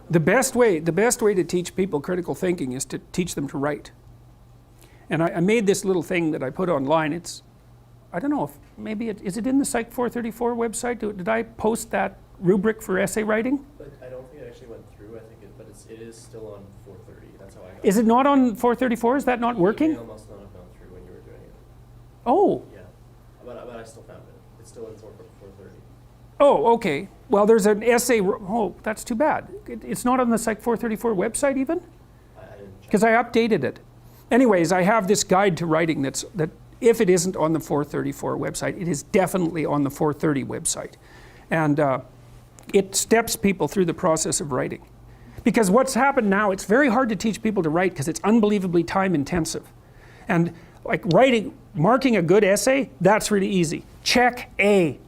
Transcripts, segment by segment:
The best way to teach people critical thinking is to teach them to write. And I made this little thing that I put online. It's, I don't know if maybe is it in the Psych 434 website? Did I post that rubric for essay writing? But I don't think it actually went through. I think it is still on 430. That's how I got it. Is it not on 434? Is that not working? The email must not have gone through when you were doing it. Oh. Yeah, but I still found it. It's still in 430. Oh, okay. Well, there's an essay. Oh, that's too bad. It's not on the Psych 434 website even? I didn't check. Because I updated it. Anyways, I have this guide to writing that if it isn't on the 434 website, it is definitely on the 430 website. And it steps people through the process of writing. Because what's happened now, it's very hard to teach people to write because it's unbelievably time intensive. And like marking a good essay, that's really easy. Check A.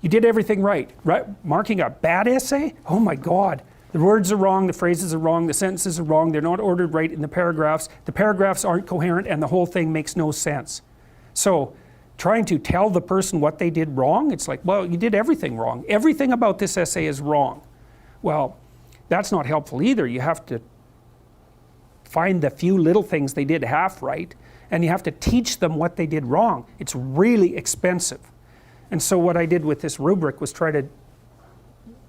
You did everything right. Marking a bad essay? Oh my God. The words are wrong, the phrases are wrong, the sentences are wrong, they're not ordered right in the paragraphs aren't coherent, and the whole thing makes no sense. So trying to tell the person what they did wrong, it's like, well, you did everything wrong. Everything about this essay is wrong. Well, that's not helpful either. You have to find the few little things they did half right, and you have to teach them what they did wrong. It's really expensive. And so what I did with this rubric was try to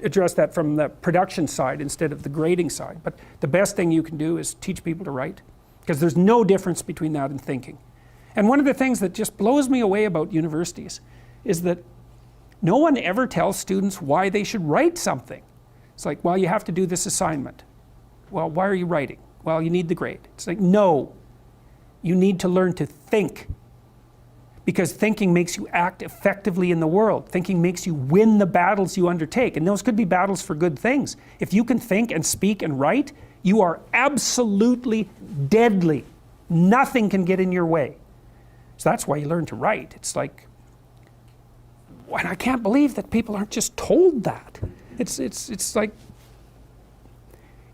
address that from the production side instead of the grading side. But the best thing you can do is teach people to write, because there's no difference between that and thinking. And one of the things that just blows me away about universities is that no one ever tells students why they should write something. It's like, well, you have to do this assignment. Well, why are you writing? Well, you need the grade. It's like, no, you need to learn to think. Because thinking makes you act effectively in the world. Thinking makes you win the battles you undertake. And those could be battles for good things. If you can think and speak and write, you are absolutely deadly. Nothing can get in your way. So that's why you learn to write. It's like, and I can't believe that people aren't just told that. It's like,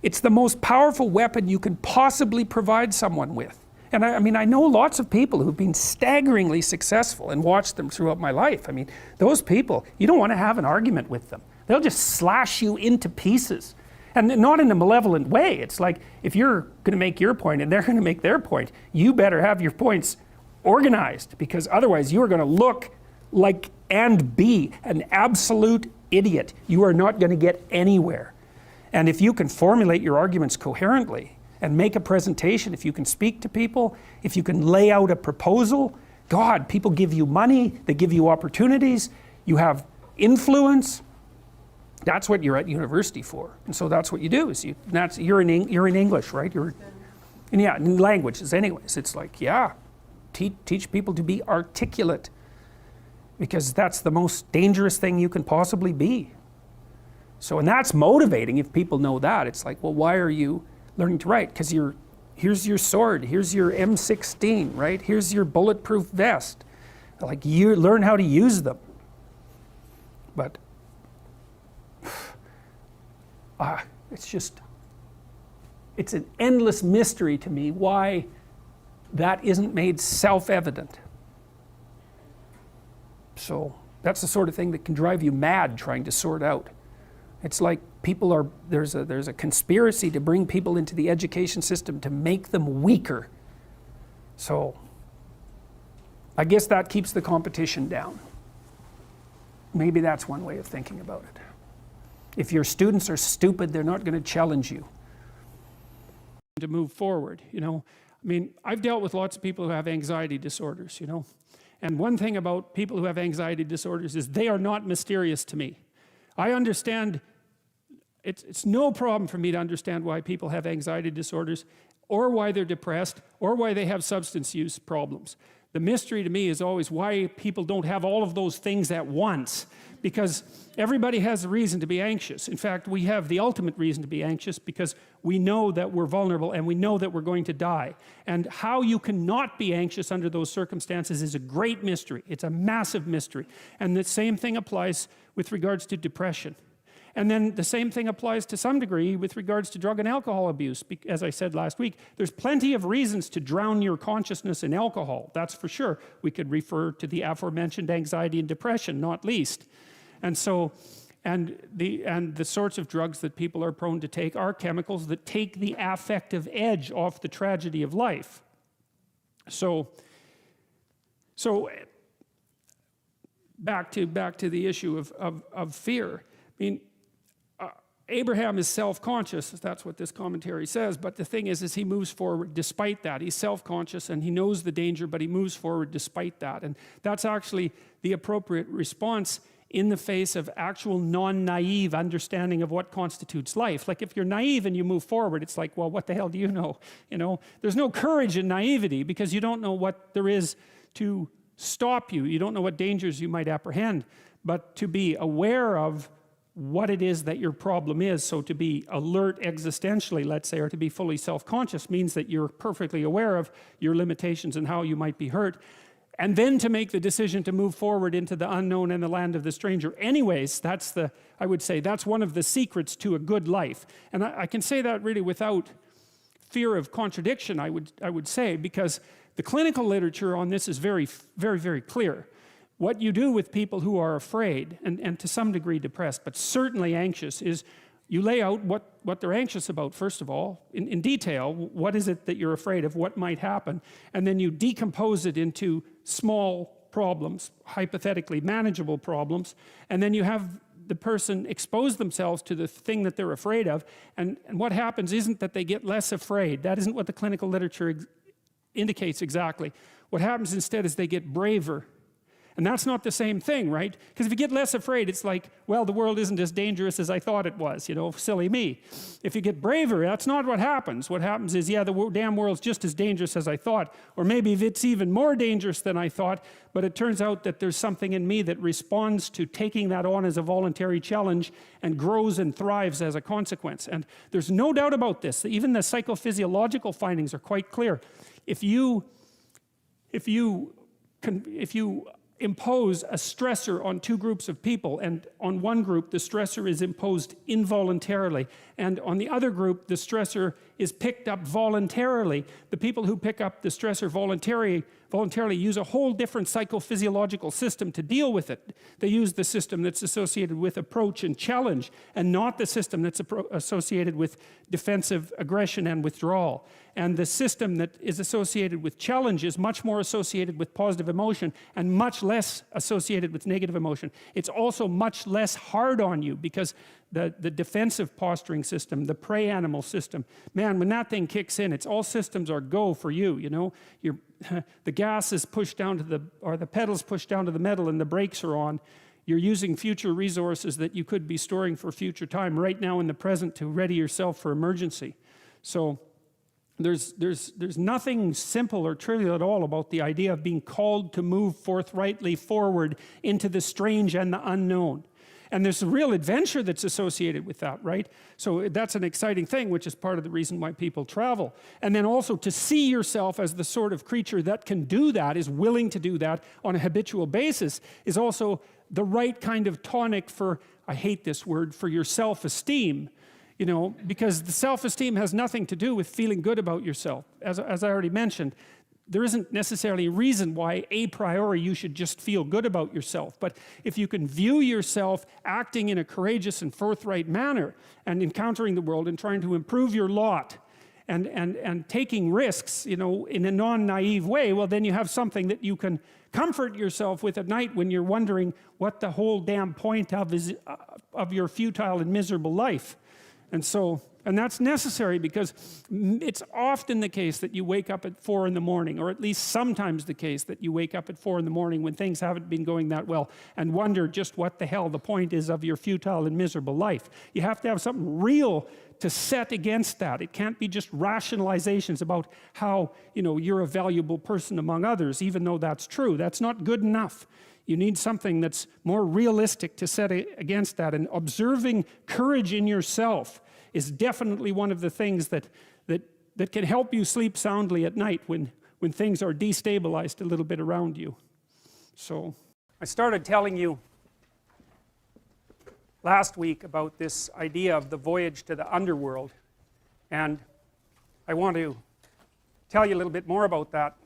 it's the most powerful weapon you can possibly provide someone with. And I mean, I know lots of people who've been staggeringly successful and watched them throughout my life. I mean, those people, you don't want to have an argument with them. They'll just slash you into pieces. And not in a malevolent way. It's like, if you're going to make your point and they're going to make their point, you better have your points organized, because otherwise you are going to look like and be an absolute idiot. You are not going to get anywhere. And if you can formulate your arguments coherently, and make a presentation, if you can speak to people, if you can lay out a proposal, God, people give you money, they give you opportunities, you have influence. That's what you're at university for. And so that's what you do. Is you're in English, right? And yeah, in languages anyways. It's like, yeah, teach people to be articulate, because that's the most dangerous thing you can possibly be. So, and that's motivating if people know that. It's like, well, why are you learning to write? Because here's your sword, here's your M16, right? Here's your bulletproof vest. Like, you learn how to use them. But it's an endless mystery to me why that isn't made self-evident. So that's the sort of thing that can drive you mad trying to sort out. It's like there's a conspiracy to bring people into the education system to make them weaker. So I guess that keeps the competition down. Maybe that's one way of thinking about it. If your students are stupid, they're not going to challenge you. To move forward, you know. I mean, I've dealt with lots of people who have anxiety disorders, you know. And one thing about people who have anxiety disorders is they are not mysterious to me. I understand. It's no problem for me to understand why people have anxiety disorders, or why they're depressed, or why they have substance use problems. The mystery to me is always why people don't have all of those things at once, because everybody has a reason to be anxious. In fact, we have the ultimate reason to be anxious because we know that we're vulnerable and we know that we're going to die. And how you can not be anxious under those circumstances is a great mystery. It's a massive mystery. And the same thing applies with regards to depression. And then the same thing applies to some degree with regards to drug and alcohol abuse. As I said last week, there's plenty of reasons to drown your consciousness in alcohol, that's for sure. We could refer to the aforementioned anxiety and depression, not least. And so And the sorts of drugs that people are prone to take are chemicals that take the affective edge off the tragedy of life. So back to the issue of fear. I mean, Abraham is self-conscious, that's what this commentary says, but the thing is he moves forward despite that. He's self-conscious and he knows the danger, but he moves forward despite that. And that's actually the appropriate response in the face of actual non-naive understanding of what constitutes life. Like if you're naive and you move forward, it's like, well, what the hell do you know? You know, there's no courage in naivety because you don't know what there is to stop you. You don't know what dangers you might apprehend. But to be aware of what it is that your problem is, so to be alert existentially, let's say, or to be fully self-conscious means that you're perfectly aware of your limitations and how you might be hurt. And then to make the decision to move forward into the unknown and the land of the stranger. Anyways, I would say that's one of the secrets to a good life. And I can say that really without fear of contradiction, I would say, because the clinical literature on this is very, very, very clear. What you do with people who are afraid, and to some degree depressed, but certainly anxious, is you lay out what they're anxious about, first of all, in detail. What is it that you're afraid of? What might happen? And then you decompose it into small problems, hypothetically manageable problems, and then you have the person expose themselves to the thing that they're afraid of, and what happens isn't that they get less afraid. That isn't what the clinical literature indicates exactly. What happens instead is they get braver. And that's not the same thing, right? Because if you get less afraid, it's like, well, the world isn't as dangerous as I thought it was, you know, silly me. If you get braver, that's not what happens. What happens is, yeah, the damn world's just as dangerous as I thought, or maybe it's even more dangerous than I thought, but it turns out that there's something in me that responds to taking that on as a voluntary challenge and grows and thrives as a consequence. And there's no doubt about this. Even the psychophysiological findings are quite clear. If you impose a stressor on two groups of people, and on one group the stressor is imposed involuntarily, and on the other group the stressor is picked up voluntarily, the people who pick up the stressor voluntarily use a whole different psychophysiological system to deal with it. They use the system that's associated with approach and challenge, and not the system that's associated with defensive aggression and withdrawal. And the system that is associated with challenge is much more associated with positive emotion and much less associated with negative emotion. It's also much less hard on you because the defensive posturing system, the prey animal system, man, when that thing kicks in, it's all systems are go for you, you know. The gas is pushed down to the pedals pushed down to the metal and the brakes are on. You're using future resources that you could be storing for future time right now in the present to ready yourself for emergency. So there's nothing simple or trivial at all about the idea of being called to move forthrightly forward into the strange and the unknown. And there's a real adventure that's associated with that, right? So that's an exciting thing, which is part of the reason why people travel. And then also to see yourself as the sort of creature that can do that, is willing to do that on a habitual basis, is also the right kind of tonic for, I hate this word, for your self-esteem. You know, because the self-esteem has nothing to do with feeling good about yourself. As I already mentioned, there isn't necessarily a reason why a priori you should just feel good about yourself. But if you can view yourself acting in a courageous and forthright manner and encountering the world and trying to improve your lot and taking risks, you know, in a non-naive way, well, then you have something that you can comfort yourself with at night when you're wondering what the whole damn point of your futile and miserable life. And that's necessary because it's often the case that you wake up at 4 in the morning, or at least sometimes the case that you wake up at 4 in the morning when things haven't been going that well and wonder just what the hell the point is of your futile and miserable life. You have to have something real to set against that. It can't be just rationalizations about how, you know, you're a valuable person among others, even though that's true. That's not good enough. You need something that's more realistic to set against that. And observing courage in yourself is definitely one of the things that can help you sleep soundly at night when things are destabilized a little bit around you. So I started telling you last week about this idea of the voyage to the underworld, and I want to tell you a little bit more about that.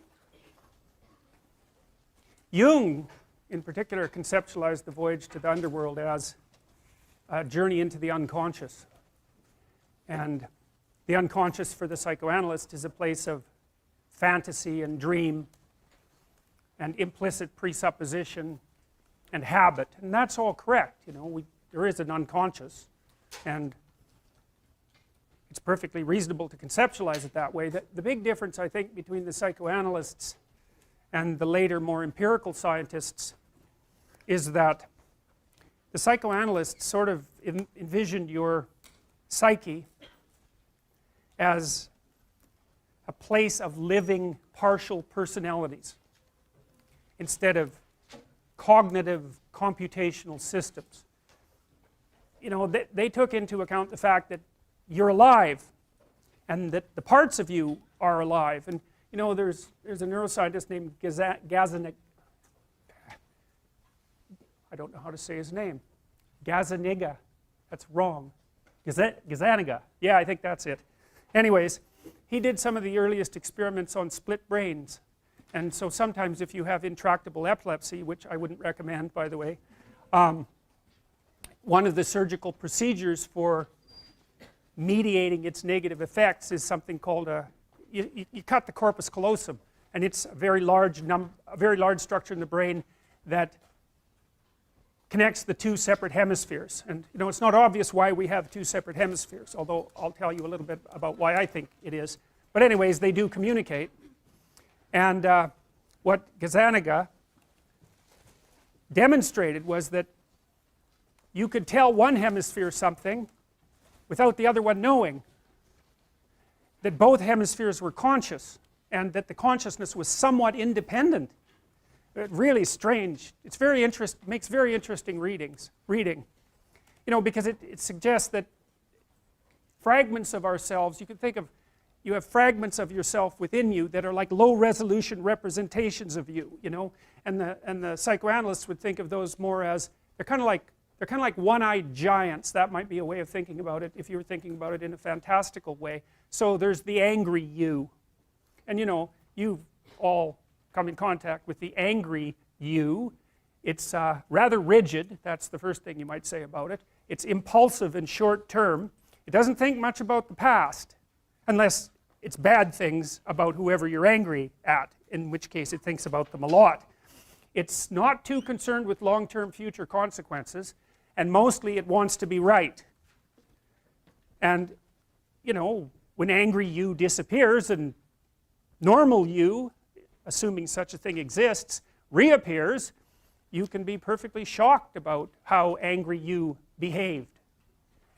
Jung in particular conceptualized the voyage to the underworld as a journey into the unconscious. And the unconscious for the psychoanalyst is a place of fantasy and dream and implicit presupposition and habit, and that's all correct. You know, there is an unconscious, and it's perfectly reasonable to conceptualize it that way. The big difference, I think, between the psychoanalysts and the later more empirical scientists is that the psychoanalysts sort of envisioned your psyche as a place of living partial personalities instead of cognitive computational systems. You know, they took into account the fact that you're alive and that the parts of you are alive. And you know, there's a neuroscientist named Gazzaniga. I don't know how to say his name. Gazzaniga. That's wrong. Gazzaniga. Yeah, I think that's it. Anyways, he did some of the earliest experiments on split brains. And so sometimes if you have intractable epilepsy, which I wouldn't recommend, by the way, one of the surgical procedures for mediating its negative effects is something called you cut the corpus callosum, and it's a very large structure in the brain that connects the two separate hemispheres. And you know, it's not obvious why we have two separate hemispheres, although I'll tell you a little bit about why I think it is. But anyways, they do communicate. And what Gazzaniga demonstrated was that you could tell one hemisphere something without the other one knowing, that both hemispheres were conscious and that the consciousness was somewhat independent. Really strange. It's very makes very interesting reading. You know, because it suggests that fragments of ourselves, you can think of, you have fragments of yourself within you that are like low resolution representations of you, you know, and the psychoanalysts would think of those more as, they're kind of like one-eyed giants. That might be a way of thinking about it if you were thinking about it in a fantastical way. So there's the angry you, and you know, you've all come in contact with the angry you. It's rather rigid. That's the first thing you might say about it. It's impulsive and short-term. It doesn't think much about the past, unless it's bad things about whoever you're angry at, in which case it thinks about them a lot. It's not too concerned with long-term future consequences, and mostly it wants to be right. And you know, when angry you disappears and normal you, assuming such a thing exists, reappears, you can be perfectly shocked about how angry you behaved.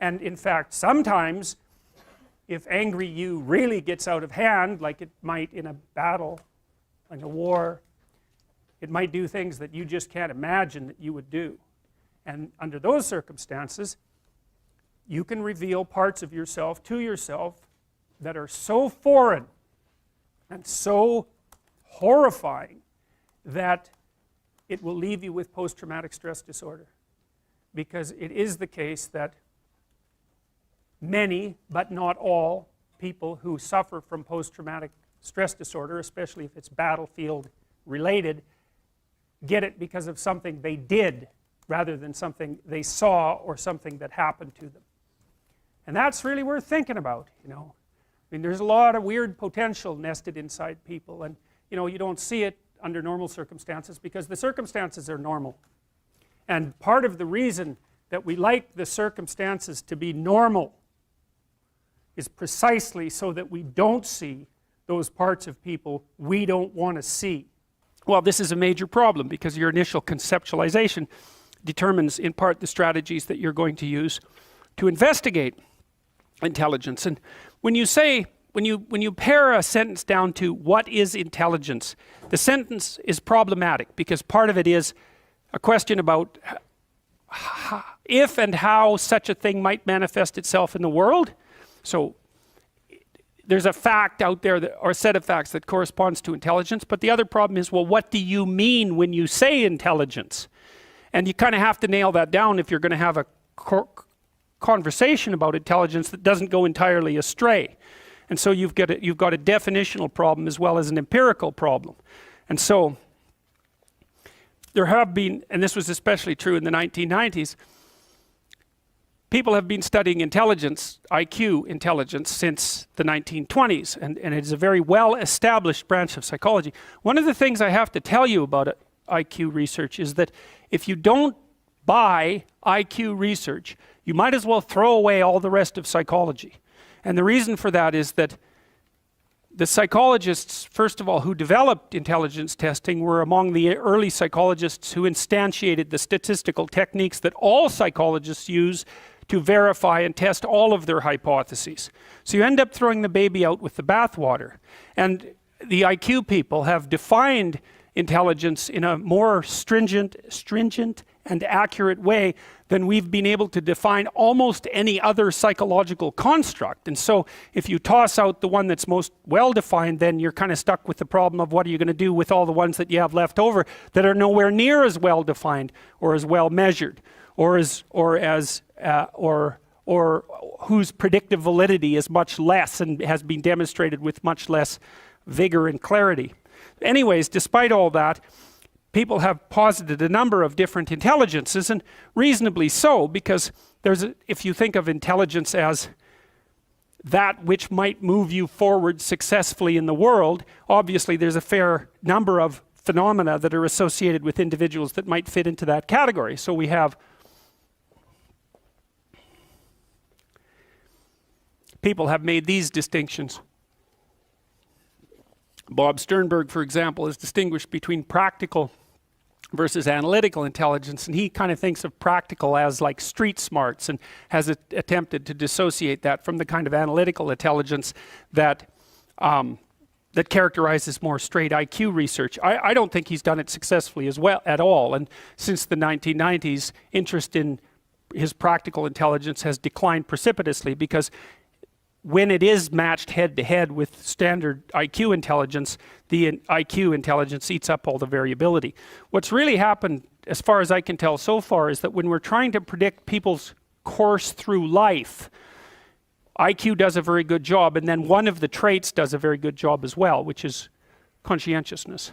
And in fact, sometimes if angry you really gets out of hand, like it might in a battle, in a war, it might do things that you just can't imagine that you would do. And under those circumstances, you can reveal parts of yourself to yourself that are so foreign and so horrifying that it will leave you with post-traumatic stress disorder. Because it is the case that many, but not all, people who suffer from post-traumatic stress disorder, especially if it's battlefield related, get it because of something they did rather than something they saw or something that happened to them. And that's really worth thinking about, you know. I mean, there's a lot of weird potential nested inside people, and you know, you don't see it under normal circumstances because the circumstances are normal. And part of the reason that we like the circumstances to be normal is precisely so that we don't see those parts of people we don't want to see. Well, this is a major problem because your initial conceptualization determines in part the strategies that you're going to use to investigate intelligence. And when you say, when you pare a sentence down to what is intelligence, the sentence is problematic because part of it is a question about if and how such a thing might manifest itself in the world. So there's a fact out there that, or a set of facts that corresponds to intelligence, but the other problem is, well, what do you mean when you say intelligence? And you kind of have to nail that down if you're going to have a conversation about intelligence that doesn't go entirely astray. And so you've got a definitional problem as well as an empirical problem. And so there have been, and this was especially true in the 1990s, people have been studying intelligence, IQ intelligence, since the 1920s, and it is a very well-established branch of psychology. One of the things I have to tell you about IQ research is that if you don't buy IQ research, you might as well throw away all the rest of psychology. And the reason for that is that the psychologists, first of all, who developed intelligence testing were among the early psychologists who instantiated the statistical techniques that all psychologists use to verify and test all of their hypotheses. So you end up throwing the baby out with the bathwater. And the IQ people have defined intelligence in a more stringent and accurate way than we've been able to define almost any other psychological construct. And so if you toss out the one that's most well defined, then you're kind of stuck with the problem of what are you going to do with all the ones that you have left over that are nowhere near as well defined or as well measured or whose predictive validity is much less and has been demonstrated with much less vigor and clarity. Anyways, despite all that, people have posited a number of different intelligences, and reasonably so, because if you think of intelligence as that which might move you forward successfully in the world, obviously there's a fair number of phenomena that are associated with individuals that might fit into that category. So we have people have made these distinctions. Bob Sternberg, for example, has distinguished between practical versus analytical intelligence, and he kind of thinks of practical as like street smarts and has attempted to dissociate that from the kind of analytical intelligence that characterizes more straight IQ research. I don't think he's done it successfully as well at all, and since the 1990s, interest in his practical intelligence has declined precipitously, because when it is matched head-to-head with standard IQ intelligence, the IQ intelligence eats up all the variability. What's really happened, as far as I can tell so far, is that when we're trying to predict people's course through life, IQ does a very good job, and then one of the traits does a very good job as well, which is conscientiousness.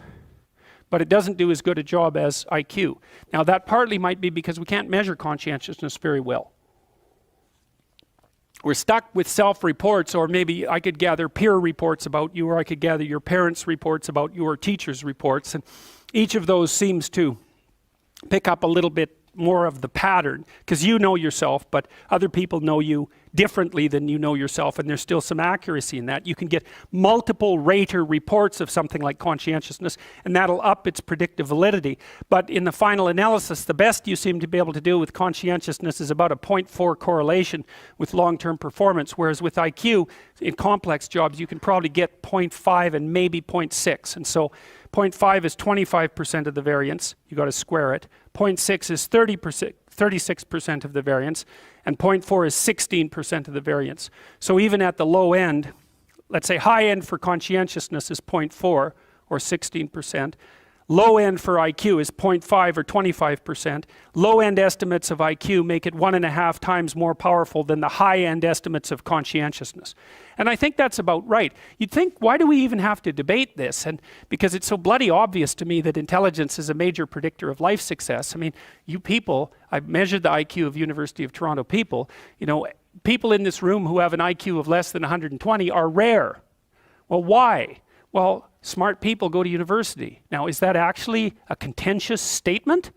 But it doesn't do as good a job as IQ. Now that partly might be because we can't measure conscientiousness very well. We're stuck with self-reports, or maybe I could gather peer reports about you, or I could gather your parents' reports about you, or teachers' reports, and each of those seems to pick up a little bit more of the pattern, because you know yourself, but other people know you differently than you know yourself, and there's still some accuracy in that. You can get multiple rater reports of something like conscientiousness, and that'll up its predictive validity. But in the final analysis, the best you seem to be able to do with conscientiousness is about a 0.4 correlation with long-term performance, whereas with IQ, in complex jobs, you can probably get 0.5 and maybe 0.6. And so 0.5 is 25% of the variance. You got to square it. 0.6 is 36% of the variance, and 0.4 is 16% of the variance. So even at the low end, let's say high end for conscientiousness is 0.4 or 16%. Low end for IQ is 0.5 or 25%. Low end estimates of IQ make it 1.5 times more powerful than the high end estimates of conscientiousness. And I think that's about right. You'd think, why do we even have to debate this? And because it's so bloody obvious to me that intelligence is a major predictor of life success. I mean, you people, I've measured the IQ of University of Toronto people, you know, people in this room who have an IQ of less than 120 are rare. Well, why? Well, smart people go to university. Now, is that actually a contentious statement?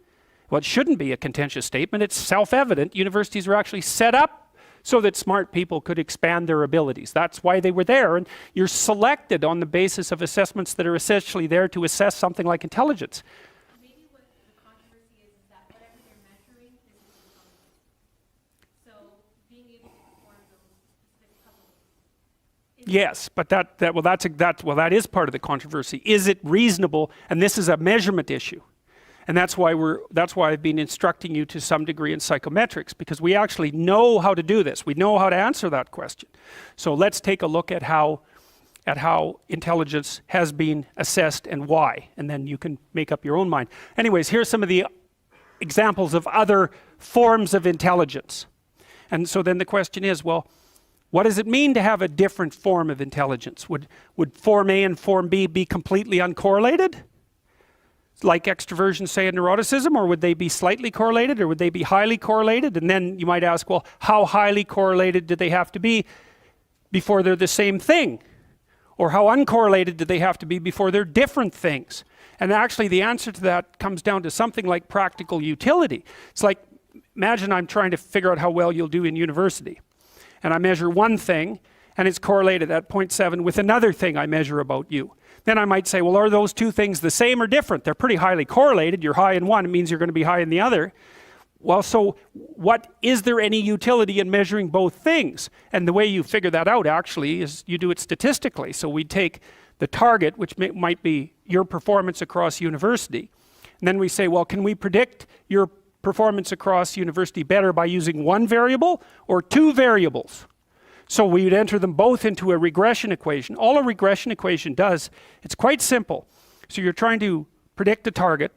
Well, it shouldn't be a contentious statement. It's self-evident. Universities were actually set up so that smart people could expand their abilities. That's why they were there. And you're selected on the basis of assessments that are essentially there to assess something like intelligence. Maybe what the controversy is that whatever they're measuring is intelligence. So being able to perform those specific puzzles. Yes, but that is part of the controversy. Is it reasonable? And this is a measurement issue. And that's why I've been instructing you to some degree in psychometrics, because we actually know how to do this. We know how to answer that question. So let's take a look at how intelligence has been assessed and why, and then you can make up your own mind. Anyways, here's some of the examples of other forms of intelligence. And so then the question is, well, what does it mean to have a different form of intelligence? Would form A and form B be completely uncorrelated? like extroversion, say, and neuroticism, or would they be slightly correlated, or would they be highly correlated? And then you might ask, well, how highly correlated do they have to be before they're the same thing? Or how uncorrelated do they have to be before they're different things? And actually the answer to that comes down to something like practical utility. It's like, imagine I'm trying to figure out how well you'll do in university. And I measure one thing, and it's correlated at 0.7 with another thing I measure about you. Then I might say, well, are those two things the same or different? They're pretty highly correlated. You're high in one, it means you're going to be high in the other. Well, so is there any utility in measuring both things? And the way you figure that out actually is you do it statistically. So we take the target, which might be your performance across university. And then we say, well, can we predict your performance across university better by using one variable or two variables? So we would enter them both into a regression equation. All a regression equation does, it's quite simple. So you're trying to predict a target,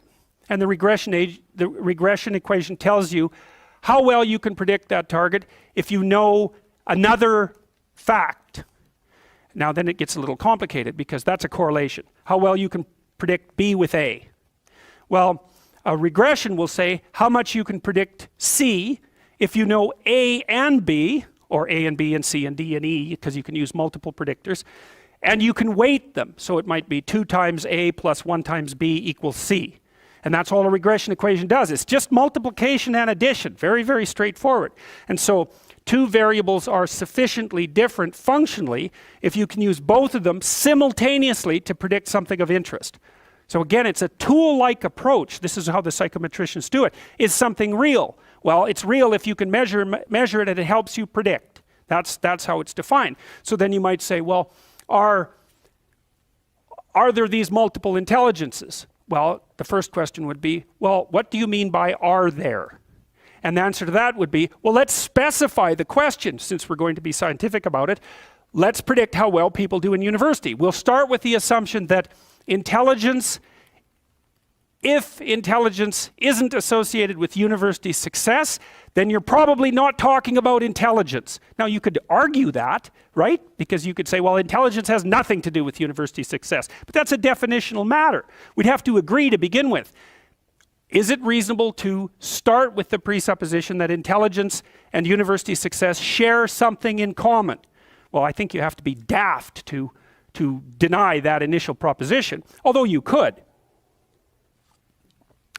and the regression equation tells you how well you can predict that target if you know another fact. Now then it gets a little complicated because that's a correlation. How well you can predict B with A. Well, a regression will say how much you can predict C if you know A and B, or A and B and C and D and E, because you can use multiple predictors, and you can weight them. So it might be 2 times A plus 1 times B equals C. And that's all a regression equation does. It's just multiplication and addition. Very, very straightforward. And so two variables are sufficiently different functionally if you can use both of them simultaneously to predict something of interest. So again, it's a tool-like approach. This is how the psychometricians do it. Is something real? Well, it's real if you can measure it and it helps you predict. That's how it's defined. So then you might say, well, are there these multiple intelligences? Well, the first question would be, well, what do you mean by are there? And the answer to that would be, well, let's specify the question, since we're going to be scientific about it. Let's predict how well people do in university. We'll start with the assumption that intelligence, if intelligence isn't associated with university success, then you're probably not talking about intelligence. Now you could argue that, right? Because you could say, well, intelligence has nothing to do with university success. But that's a definitional matter. We'd have to agree to begin with. Is it reasonable to start with the presupposition that intelligence and university success share something in common? Well, I think you have to be daft to deny that initial proposition, although you could.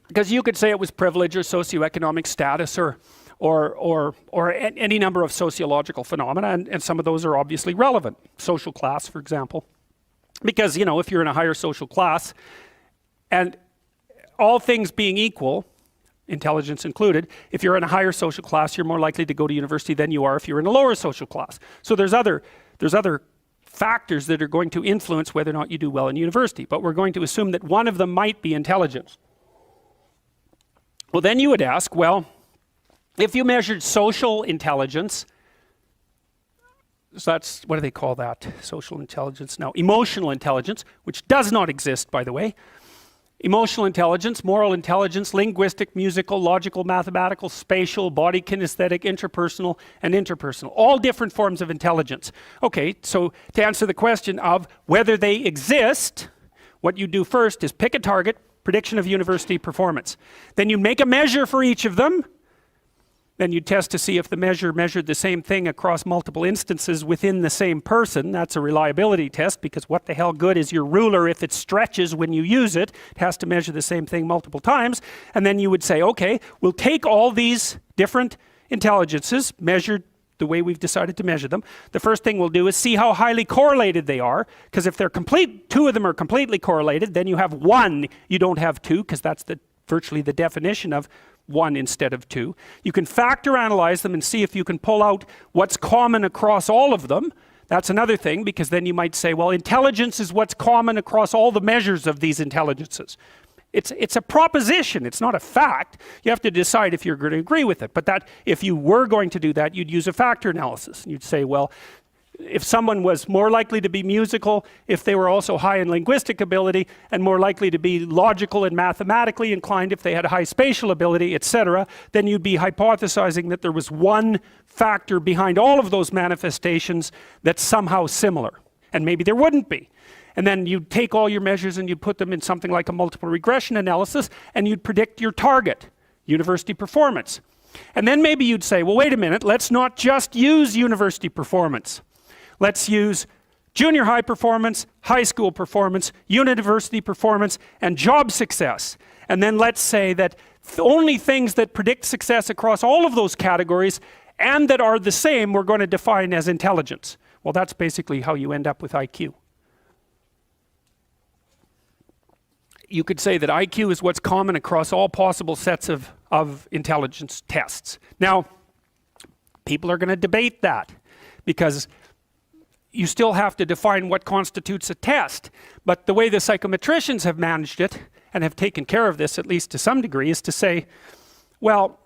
Because you could say it was privilege or socioeconomic status or any number of sociological phenomena, and some of those are obviously relevant. Social class, for example. Because, you know, if you're in a higher social class, and all things being equal, intelligence included, if you're in a higher social class, you're more likely to go to university than you are if you're in a lower social class. So there's other factors that are going to influence whether or not you do well in university, but we're going to assume that one of them might be intelligence. Well, then you would ask, well, if you measured social intelligence, so that's, what do they call that? Social intelligence? No, emotional intelligence, which does not exist, by the way. Emotional intelligence, moral intelligence, linguistic, musical, logical, mathematical, spatial, body kinesthetic, interpersonal, and interpersonal. All different forms of intelligence. Okay, so to answer the question of whether they exist, what you do first is pick a target, prediction of university performance. Then you make a measure for each of them. Then you test to see if the measure measured the same thing across multiple instances within the same person. That's a reliability test, because what the hell good is your ruler if it stretches when you use it? It has to measure the same thing multiple times. And then you would say, okay, we'll take all these different intelligences measured the way we've decided to measure them. The first thing we'll do is see how highly correlated they are, because if they're two of them are completely correlated, then you have one, you don't have two, because that's virtually the definition of one instead of two. You can factor analyze them and see if you can pull out what's common across all of them. That's another thing, because then you might say, well, intelligence is what's common across all the measures of these intelligences. It's a proposition, it's not a fact. You have to decide if you're going to agree with it. But that, if you were going to do that, you'd use a factor analysis. And you'd say, well, if someone was more likely to be musical, if they were also high in linguistic ability, and more likely to be logical and mathematically inclined if they had high spatial ability, etc., then you'd be hypothesizing that there was one factor behind all of those manifestations that's somehow similar. And maybe there wouldn't be. And then you'd take all your measures and you'd put them in something like a multiple regression analysis, and you'd predict your target, university performance. And then maybe you'd say, well, wait a minute, let's not just use university performance. Let's use junior high performance, high school performance, university performance, and job success. And then let's say that the only things that predict success across all of those categories and that are the same we're going to define as intelligence. Well, that's basically how you end up with IQ. You could say that IQ is what's common across all possible sets of intelligence tests. Now, people are going to debate that because you still have to define what constitutes a test. But the way the psychometricians have managed it and have taken care of this, at least to some degree, is to say, well,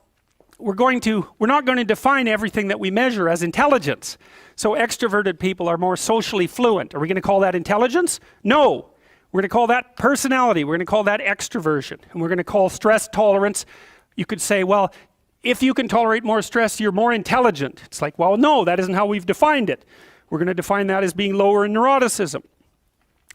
we're not going to define everything that we measure as intelligence. So extroverted people are more socially fluent. Are we going to call that intelligence? No. We're going to call that personality. We're going to call that extroversion. And we're going to call stress tolerance. You could say, well, if you can tolerate more stress, you're more intelligent. It's like, well, no, that isn't how we've defined it. We're going to define that as being lower in neuroticism.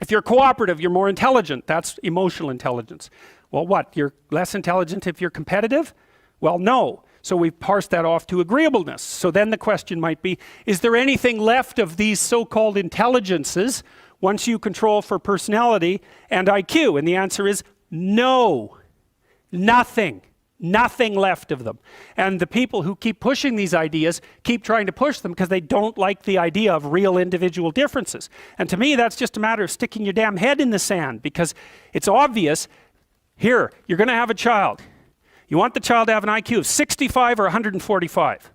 If you're cooperative, you're more intelligent. That's emotional intelligence. Well, what? You're less intelligent if you're competitive? Well, no. So we've parsed that off to agreeableness. So then the question might be, is there anything left of these so-called intelligences once you control for personality and IQ? And the answer is no. Nothing. Nothing left of them. And the people who keep pushing these ideas keep trying to push them because they don't like the idea of real individual differences. And to me, that's just a matter of sticking your damn head in the sand, because it's obvious. Here, you're going to have a child. You want the child to have an IQ of 65 or 145.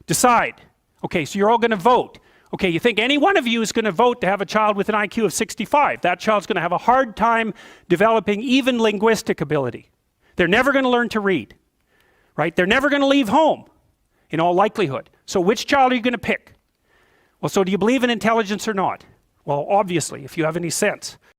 Decide. Okay, so you're all going to vote. Okay, you think any one of you is going to vote to have a child with an IQ of 65. That child's going to have a hard time developing even linguistic ability. They're never going to learn to read, right? They're never going to leave home, in all likelihood. So which child are you going to pick? Well, so do you believe in intelligence or not? Well, obviously, if you have any sense.